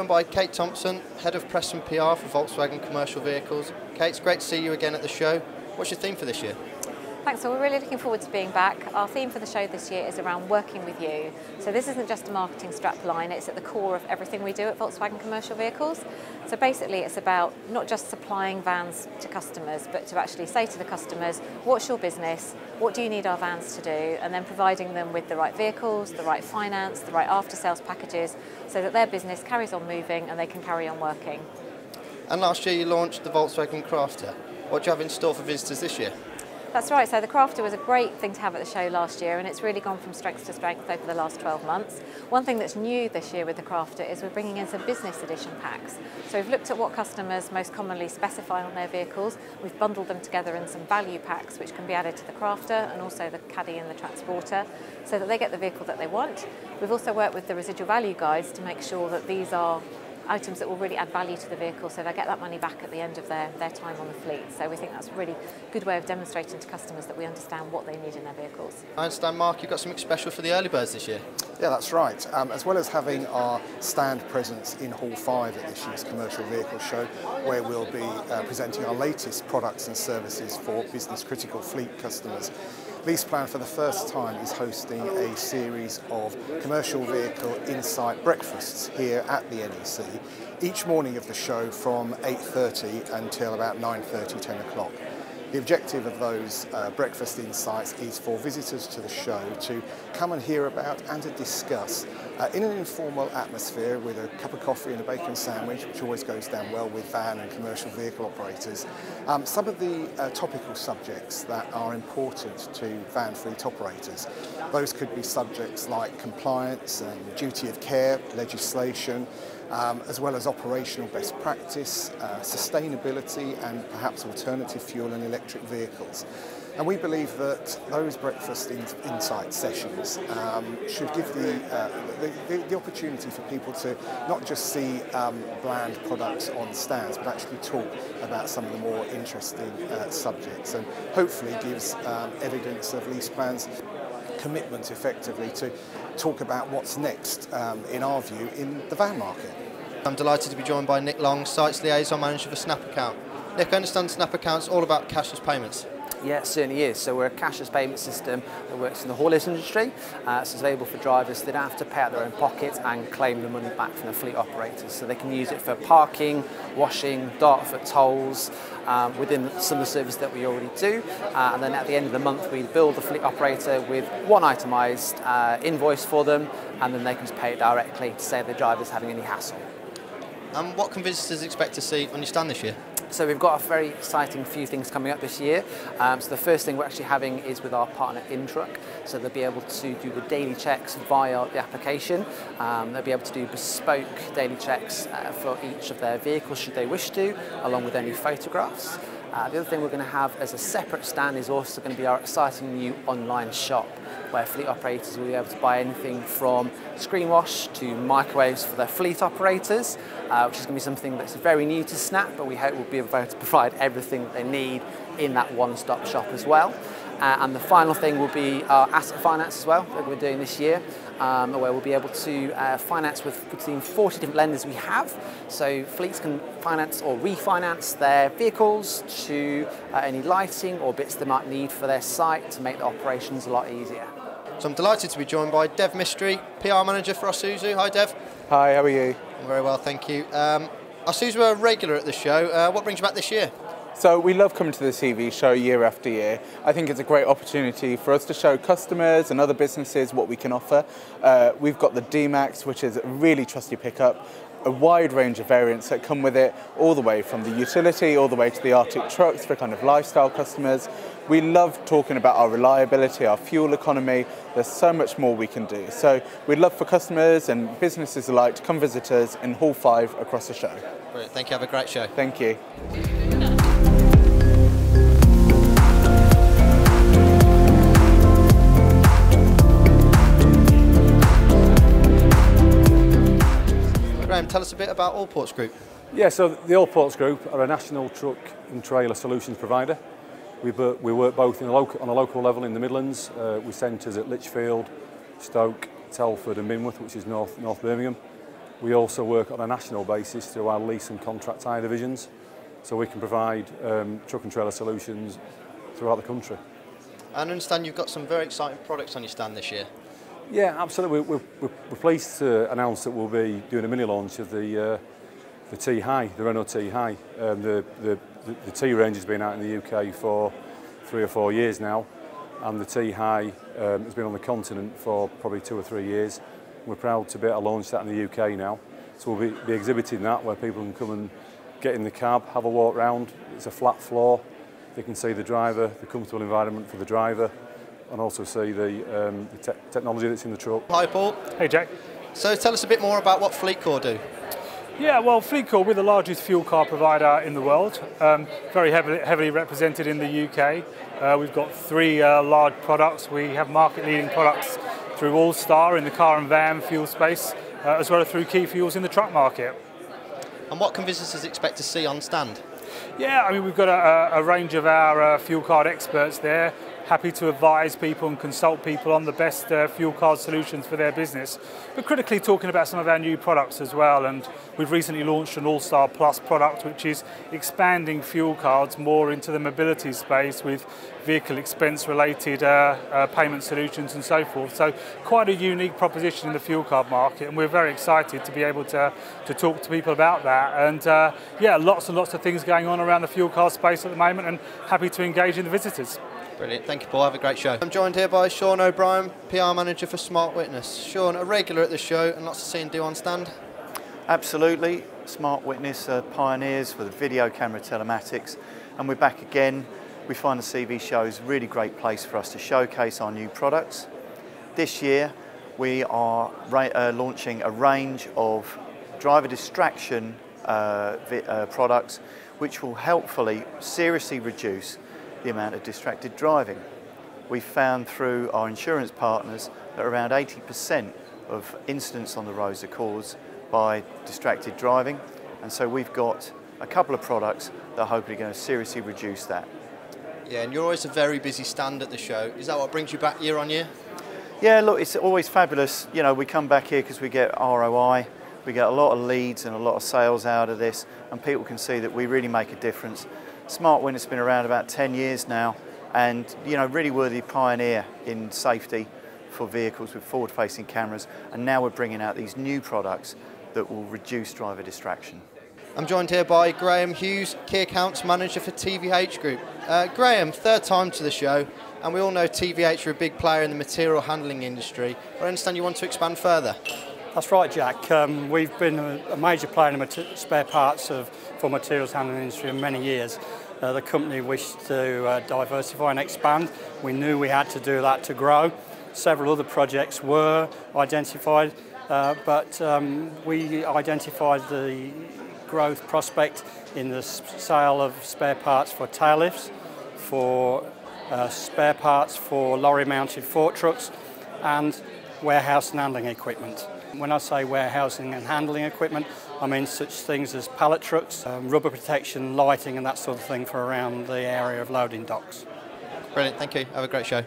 joined by Kate Thompson, Head of Press and PR for Volkswagen Commercial Vehicles. Kate, it's great to see you again at the show. What's your theme for this year? Thanks, so we're really looking forward to being back. Our theme for the show this year is around working with you. So this isn't just a marketing strapline, it's at the core of everything we do at Volkswagen Commercial Vehicles. So basically it's about not just supplying vans to customers, but to actually say to the customers, what's your business, what do you need our vans to do, and then providing them with the right vehicles, the right finance, the right after-sales packages, so that their business carries on moving and they can carry on working. And last year you launched the Volkswagen Crafter. What do you have in store for visitors this year? That's right, so the Crafter was a great thing to have at the show last year, and it's really gone from strength to strength over the last 12 months. One thing that's new this year with the Crafter is we're bringing in some business edition packs. So we've looked at what customers most commonly specify on their vehicles. We've bundled them together in some value packs which can be added to the Crafter and also the Caddy and the Transporter, so that they get the vehicle that they want. We've also worked with the residual value guides to make sure that these are items that will really add value to the vehicle, so they get that money back at the end of their time on the fleet. So we think that's a really good way of demonstrating to customers that we understand what they need in their vehicles. I understand, Mark, you've got something special for the early birds this year. Yeah, that's right. As well as having our stand presence in Hall 5 at this year's Commercial Vehicle Show, where we'll be presenting our latest products and services for business critical fleet customers, LeasePlan for the first time is hosting a series of commercial vehicle insight breakfasts here at the NEC each morning of the show from 8:30 until about 9:30, 10 o'clock. The objective of those breakfast insights is for visitors to the show to come and hear about and to discuss in an informal atmosphere with a cup of coffee and a bacon sandwich, which always goes down well with van and commercial vehicle operators, some of the topical subjects that are important to van fleet operators. Those could be subjects like compliance and duty of care, legislation, as well as operational best practice, sustainability and perhaps alternative fuel and electric vehicles. And we believe that those breakfast insight sessions should give the opportunity for people to not just see bland products on stands, but actually talk about some of the more interesting subjects, and hopefully gives evidence of LeasePlan's commitment effectively to talk about what's next, in our view, in the van market. I'm delighted to be joined by Nick Long, Sites Liaison Manager for Snap Account. Nick, I understand Snap Account's all about cashless payments. Yeah, it certainly is. So we're a cashless payment system that works in the haulage industry. So it's available for drivers that don't have to pay out their own pocket and claim the money back from the fleet operators. So they can use it for parking, washing, Dartford tolls, within some of the services that we already do. And then at the end of the month, we bill the fleet operator with one itemised invoice for them, and then they can just pay it directly to save the drivers having any hassle. And what can visitors expect to see on your stand this year? So we've got a very exciting few things coming up this year. So the first thing we're actually having is with our partner InTruck. So they'll be able to do the daily checks via the application. They'll be able to do bespoke daily checks for each of their vehicles should they wish to, along with any photographs. The other thing we're going to have as a separate stand is also going to be our exciting new online shop, where fleet operators will be able to buy anything from screen wash to microwaves for their fleet operators, which is going to be something that's very new to Snap, but we hope we'll be able to provide everything that they need in that one-stop shop as well. And the final thing will be our asset finance as well that we're doing this year, where we'll be able to finance with between 40 different lenders we have. So fleets can finance or refinance their vehicles to any lighting or bits they might need for their site to make the operations a lot easier. So I'm delighted to be joined by Dev Mystery, PR Manager for Isuzu. Hi Dev. Hi, how are you? I'm very well, thank you. Isuzu are a regular at the show. What brings you back this year? So we love coming to the TV show year after year. I think it's a great opportunity for us to show customers and other businesses what we can offer. We've got the D-Max, which is a really trusty pickup, a wide range of variants that come with it, all the way from the utility all the way to the Arctic trucks for kind of lifestyle customers. We love talking about our reliability, our fuel economy. There's so much more we can do. So we'd love for customers and businesses alike to come visit us in Hall 5 across the show. Brilliant. Thank you. Have a great show. Thank you. Graham, tell us a bit about Allports Group. Yeah, so the Allports Group are a national truck and trailer solutions provider. We work both on a local level in the Midlands, with centres at Lichfield, Stoke, Telford and Minworth, which is North Birmingham. We also work on a national basis through our lease and contract hire divisions, so we can provide truck and trailer solutions throughout the country. I understand you've got some very exciting products on your stand this year. Yeah, absolutely. We're pleased to announce that we'll be doing a mini launch of the T-High, the Renault T-High. The T range has been out in the UK for 3 or 4 years now, and the T-High has been on the continent for probably 2 or 3 years. We're proud to be able to launch that in the UK now. So we'll be exhibiting that, where people can come and get in the cab, have a walk round. It's a flat floor. They can see the driver, the comfortable environment for the driver, and also see the technology that's in the truck. Hi Paul. Hey Jack. So tell us a bit more about what FleetCor do. Yeah, well, FleetCor, we're the largest fuel card provider in the world, very heavily represented in the UK. We've got 3 large products. We have market-leading products through All-Star in the car and van fuel space, as well as through Key Fuels in the truck market. And what can visitors expect to see on stand? Yeah, I mean, we've got a range of our fuel card experts there, happy to advise people and consult people on the best fuel card solutions for their business, but critically talking about some of our new products as well. And we've recently launched an All-Star Plus product, which is expanding fuel cards more into the mobility space with vehicle expense related payment solutions and so forth. So quite a unique proposition in the fuel card market, and we're very excited to be able to talk to people about that. And yeah, lots and lots of things going on around the fuel card space at the moment, and happy to engage in the visitors. Brilliant, thank you Paul, have a great show. I'm joined here by Sean O'Brien, PR Manager for Smart Witness. Sean, a regular at the show and lots to see and do on stand? Absolutely. Smart Witness are pioneers for the video camera telematics, and we're back again. We find the CV show is a really great place for us to showcase our new products. This year we are launching a range of driver distraction products which will helpfully seriously reduce the amount of distracted driving. We've found through our insurance partners that around 80% of incidents on the roads are caused by distracted driving, and so we've got a couple of products that are hopefully going to seriously reduce that. Yeah, and you're always a very busy stand at the show. Is that what brings you back year on year? Yeah, look, it's always fabulous. You know, we come back here because we get ROI, we get a lot of leads and a lot of sales out of this, and people can see that we really make a difference. Smart Witness has been around about 10 years now, and you know, really worthy pioneer in safety for vehicles with forward-facing cameras, and now we're bringing out these new products that will reduce driver distraction. I'm joined here by Graham Hughes, Key Accounts Manager for TVH Group. Graham, 3rd time to the show, and we all know TVH are a big player in the material handling industry, but I understand you want to expand further. That's right, Jack. We've been a major player in the spare parts for materials handling industry for many years. The company wished to diversify and expand. We knew we had to do that to grow. Several other projects were identified, but we identified the growth prospect in the sale of spare parts for tail lifts, for spare parts for lorry-mounted fork trucks, and warehouse and handling equipment. When I say warehousing and handling equipment, I mean such things as pallet trucks, rubber protection, lighting and that sort of thing for around the area of loading docks. Brilliant, thank you. Have a great show.